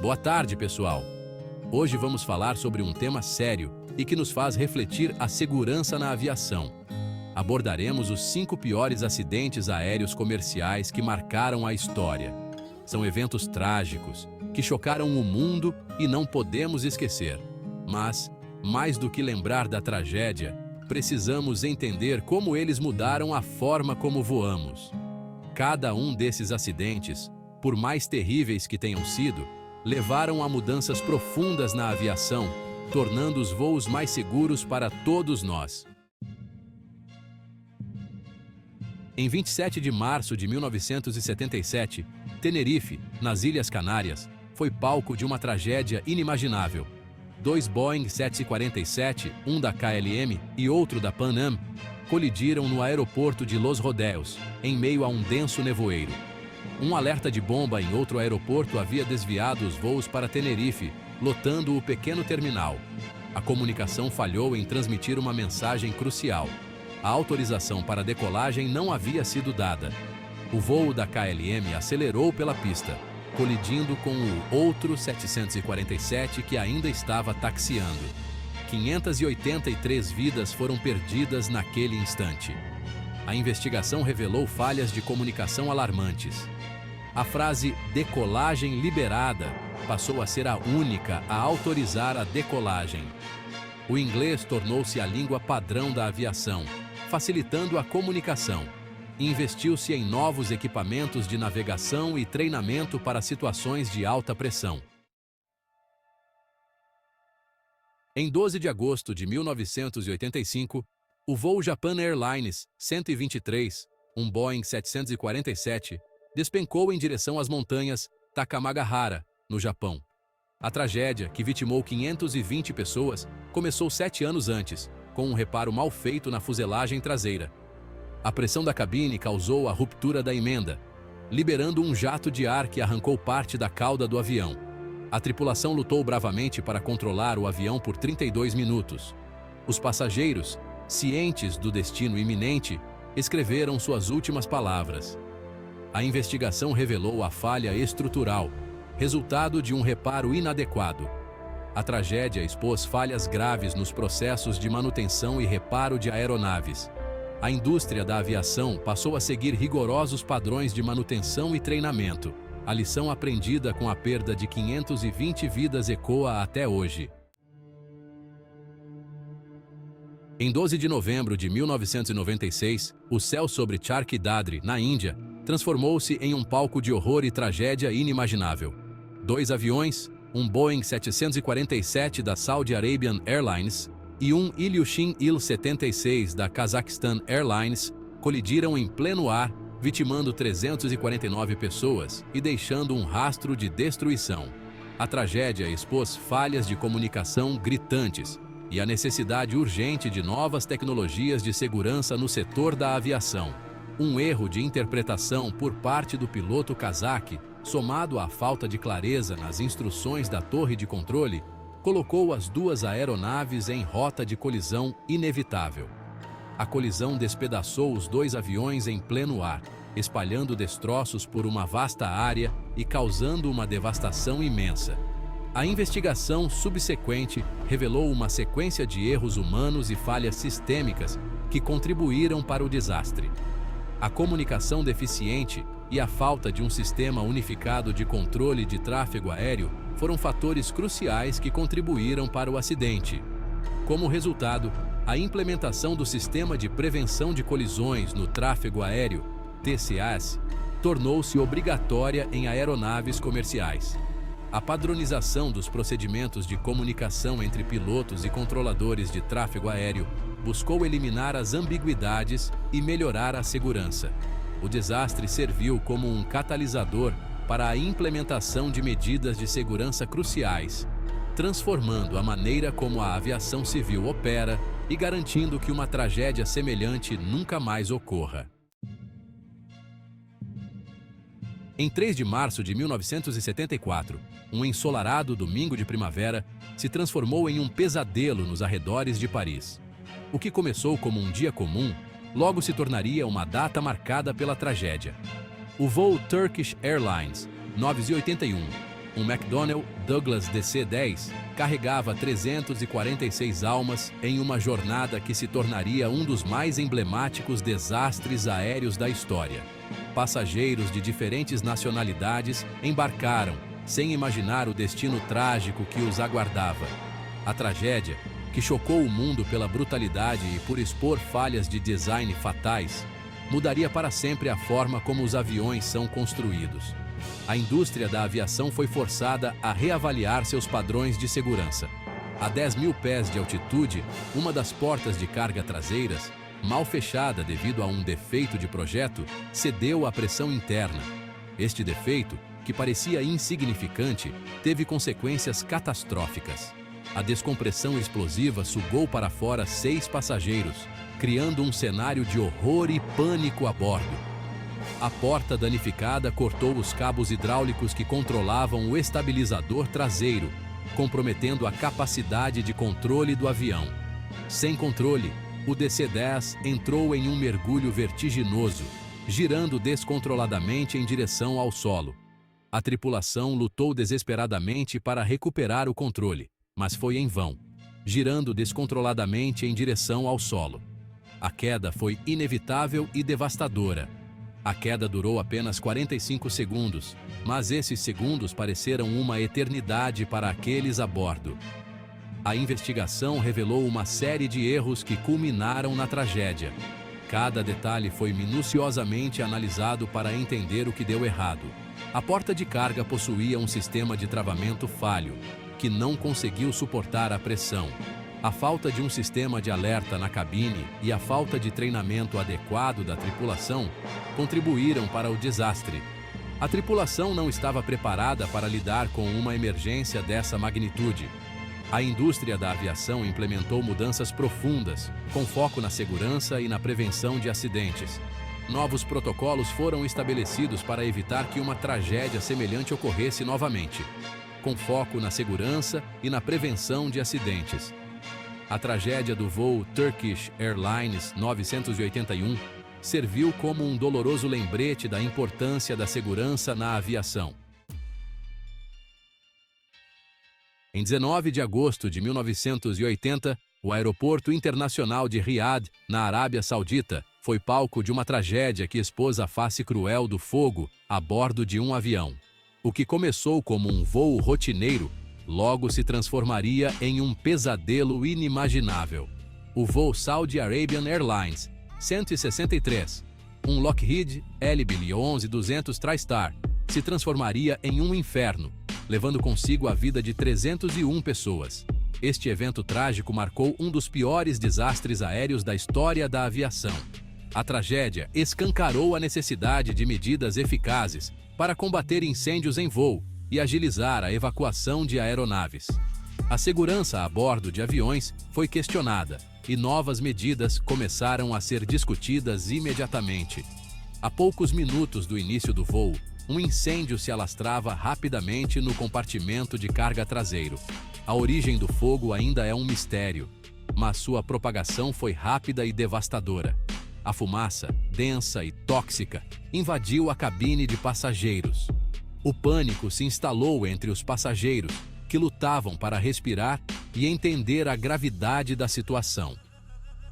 Boa tarde, pessoal! Hoje vamos falar sobre um tema sério e que nos faz refletir a segurança na aviação. Abordaremos os 5 piores acidentes aéreos comerciais que marcaram a história. São eventos trágicos, que chocaram o mundo e não podemos esquecer. Mas, mais do que lembrar da tragédia, precisamos entender como eles mudaram a forma como voamos. Cada um desses acidentes, por mais terríveis que tenham sido, levaram a mudanças profundas na aviação, tornando os voos mais seguros para todos nós. Em 27 de março de 1977, Tenerife, nas Ilhas Canárias, foi palco de uma tragédia inimaginável. 2 Boeing 747, um da KLM e outro da Pan Am, colidiram no aeroporto de Los Rodeos, em meio a um denso nevoeiro. Um alerta de bomba em outro aeroporto havia desviado os voos para Tenerife, lotando o pequeno terminal. A comunicação falhou em transmitir uma mensagem crucial. A autorização para a decolagem não havia sido dada. O voo da KLM acelerou pela pista, colidindo com o outro 747 que ainda estava taxiando. 583 vidas foram perdidas naquele instante. A investigação revelou falhas de comunicação alarmantes. A frase "decolagem liberada" passou a ser a única a autorizar a decolagem. O inglês tornou-se a língua padrão da aviação, facilitando a comunicação. Investiu-se em novos equipamentos de navegação e treinamento para situações de alta pressão. Em 12 de agosto de 1985, o voo Japan Airlines 123, um Boeing 747, despencou em direção às montanhas Takamagahara, no Japão. A tragédia, que vitimou 520 pessoas, começou 7 anos antes, com um reparo mal feito na fuselagem traseira. A pressão da cabine causou a ruptura da emenda, liberando um jato de ar que arrancou parte da cauda do avião. A tripulação lutou bravamente para controlar o avião por 32 minutos. Os passageiros, cientes do destino iminente, escreveram suas últimas palavras. A investigação revelou a falha estrutural, resultado de um reparo inadequado. A tragédia expôs falhas graves nos processos de manutenção e reparo de aeronaves. A indústria da aviação passou a seguir rigorosos padrões de manutenção e treinamento. A lição aprendida com a perda de 520 vidas ecoa até hoje. Em 12 de novembro de 1996, o céu sobre Charkhi Dadri, na Índia, transformou-se em um palco de horror e tragédia inimaginável. 2 aviões, um Boeing 747 da Saudi Arabian Airlines e um Ilyushin Il-76 da Kazakhstan Airlines, colidiram em pleno ar, vitimando 349 pessoas e deixando um rastro de destruição. A tragédia expôs falhas de comunicação gritantes e a necessidade urgente de novas tecnologias de segurança no setor da aviação. Um erro de interpretação por parte do piloto cazaque, somado à falta de clareza nas instruções da torre de controle, colocou as 2 aeronaves em rota de colisão inevitável. A colisão despedaçou os 2 aviões em pleno ar, espalhando destroços por uma vasta área e causando uma devastação imensa. A investigação subsequente revelou uma sequência de erros humanos e falhas sistêmicas que contribuíram para o desastre. A comunicação deficiente e a falta de um sistema unificado de controle de tráfego aéreo foram fatores cruciais que contribuíram para o acidente. Como resultado, a implementação do Sistema de Prevenção de Colisões no Tráfego Aéreo, TCAS, tornou-se obrigatória em aeronaves comerciais. A padronização dos procedimentos de comunicação entre pilotos e controladores de tráfego aéreo buscou eliminar as ambiguidades e melhorar a segurança. O desastre serviu como um catalisador para a implementação de medidas de segurança cruciais, transformando a maneira como a aviação civil opera e garantindo que uma tragédia semelhante nunca mais ocorra. Em 3 de março de 1974, um ensolarado domingo de primavera se transformou em um pesadelo nos arredores de Paris. O que começou como um dia comum, logo se tornaria uma data marcada pela tragédia. O voo Turkish Airlines 981, Um McDonnell Douglas DC-10 carregava 346 almas em uma jornada que se tornaria um dos mais emblemáticos desastres aéreos da história. Passageiros de diferentes nacionalidades embarcaram, sem imaginar o destino trágico que os aguardava. A tragédia, que chocou o mundo pela brutalidade e por expor falhas de design fatais, mudaria para sempre a forma como os aviões são construídos. A indústria da aviação foi forçada a reavaliar seus padrões de segurança. A 10.000 pés de altitude, uma das portas de carga traseiras, mal fechada devido a um defeito de projeto, cedeu à pressão interna. Este defeito, que parecia insignificante, teve consequências catastróficas. A descompressão explosiva sugou para fora 6 passageiros, criando um cenário de horror e pânico a bordo. A porta danificada cortou os cabos hidráulicos que controlavam o estabilizador traseiro, comprometendo a capacidade de controle do avião. Sem controle, o DC-10 entrou em um mergulho vertiginoso, girando descontroladamente em direção ao solo. A tripulação lutou desesperadamente para recuperar o controle, mas foi em vão, girando descontroladamente em direção ao solo. A queda foi inevitável e devastadora. A queda durou apenas 45 segundos, mas esses segundos pareceram uma eternidade para aqueles a bordo. A investigação revelou uma série de erros que culminaram na tragédia. Cada detalhe foi minuciosamente analisado para entender o que deu errado. A porta de carga possuía um sistema de travamento falho, que não conseguiu suportar a pressão. A falta de um sistema de alerta na cabine e a falta de treinamento adequado da tripulação contribuíram para o desastre. A tripulação não estava preparada para lidar com uma emergência dessa magnitude. A indústria da aviação implementou mudanças profundas, com foco na segurança e na prevenção de acidentes. Novos protocolos foram estabelecidos para evitar que uma tragédia semelhante ocorresse novamente, com foco na segurança e na prevenção de acidentes. A tragédia do voo Turkish Airlines 981 serviu como um doloroso lembrete da importância da segurança na aviação. Em 19 de agosto de 1980, o Aeroporto Internacional de Riad, na Arábia Saudita, foi palco de uma tragédia que expôs a face cruel do fogo a bordo de um avião. O que começou como um voo rotineiro, logo se transformaria em um pesadelo inimaginável. O voo Saudi Arabian Airlines 163, um Lockheed LB-11-200 TriStar, se transformaria em um inferno, levando consigo a vida de 301 pessoas. Este evento trágico marcou um dos piores desastres aéreos da história da aviação. A tragédia escancarou a necessidade de medidas eficazes para combater incêndios em voo e agilizar a evacuação de aeronaves. A segurança a bordo de aviões foi questionada e novas medidas começaram a ser discutidas imediatamente. A poucos minutos do início do voo, um incêndio se alastrava rapidamente no compartimento de carga traseiro. A origem do fogo ainda é um mistério, mas sua propagação foi rápida e devastadora. A fumaça, densa e tóxica, invadiu a cabine de passageiros. O pânico se instalou entre os passageiros, que lutavam para respirar e entender a gravidade da situação.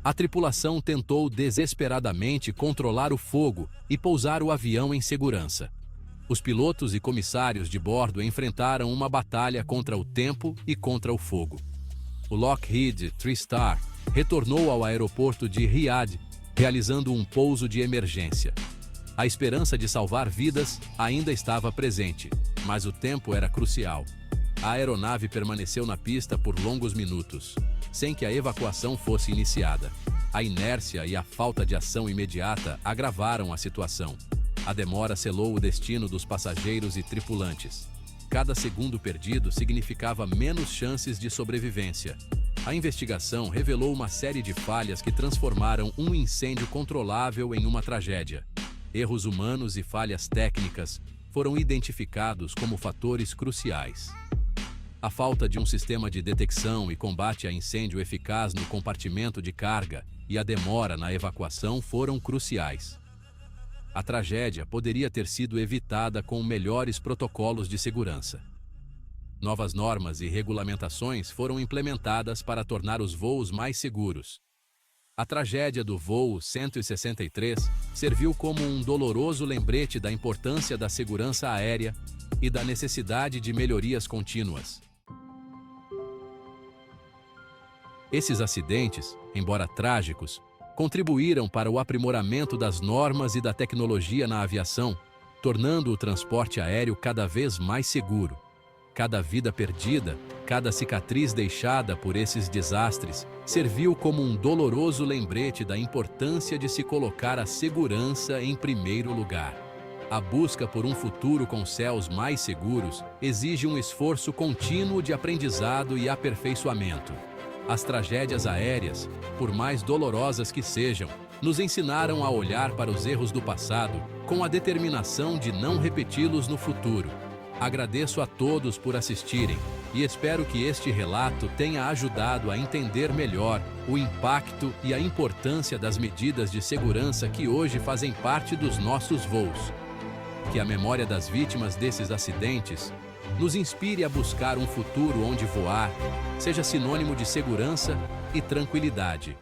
A tripulação tentou desesperadamente controlar o fogo e pousar o avião em segurança. Os pilotos e comissários de bordo enfrentaram uma batalha contra o tempo e contra o fogo. O Lockheed TriStar retornou ao aeroporto de Riad, realizando um pouso de emergência. A esperança de salvar vidas ainda estava presente, mas o tempo era crucial. A aeronave permaneceu na pista por longos minutos, sem que a evacuação fosse iniciada. A inércia e a falta de ação imediata agravaram a situação. A demora selou o destino dos passageiros e tripulantes. Cada segundo perdido significava menos chances de sobrevivência. A investigação revelou uma série de falhas que transformaram um incêndio controlável em uma tragédia. Erros humanos e falhas técnicas foram identificados como fatores cruciais. A falta de um sistema de detecção e combate a incêndio eficaz no compartimento de carga e a demora na evacuação foram cruciais. A tragédia poderia ter sido evitada com melhores protocolos de segurança. Novas normas e regulamentações foram implementadas para tornar os voos mais seguros. A tragédia do voo 163 serviu como um doloroso lembrete da importância da segurança aérea e da necessidade de melhorias contínuas. Esses acidentes, embora trágicos, contribuíram para o aprimoramento das normas e da tecnologia na aviação, tornando o transporte aéreo cada vez mais seguro. Cada vida perdida, cada cicatriz deixada por esses desastres, serviu como um doloroso lembrete da importância de se colocar a segurança em primeiro lugar. A busca por um futuro com céus mais seguros exige um esforço contínuo de aprendizado e aperfeiçoamento. As tragédias aéreas, por mais dolorosas que sejam, nos ensinaram a olhar para os erros do passado com a determinação de não repeti-los no futuro. Agradeço a todos por assistirem e espero que este relato tenha ajudado a entender melhor o impacto e a importância das medidas de segurança que hoje fazem parte dos nossos voos. Que a memória das vítimas desses acidentes nos inspire a buscar um futuro onde voar seja sinônimo de segurança e tranquilidade.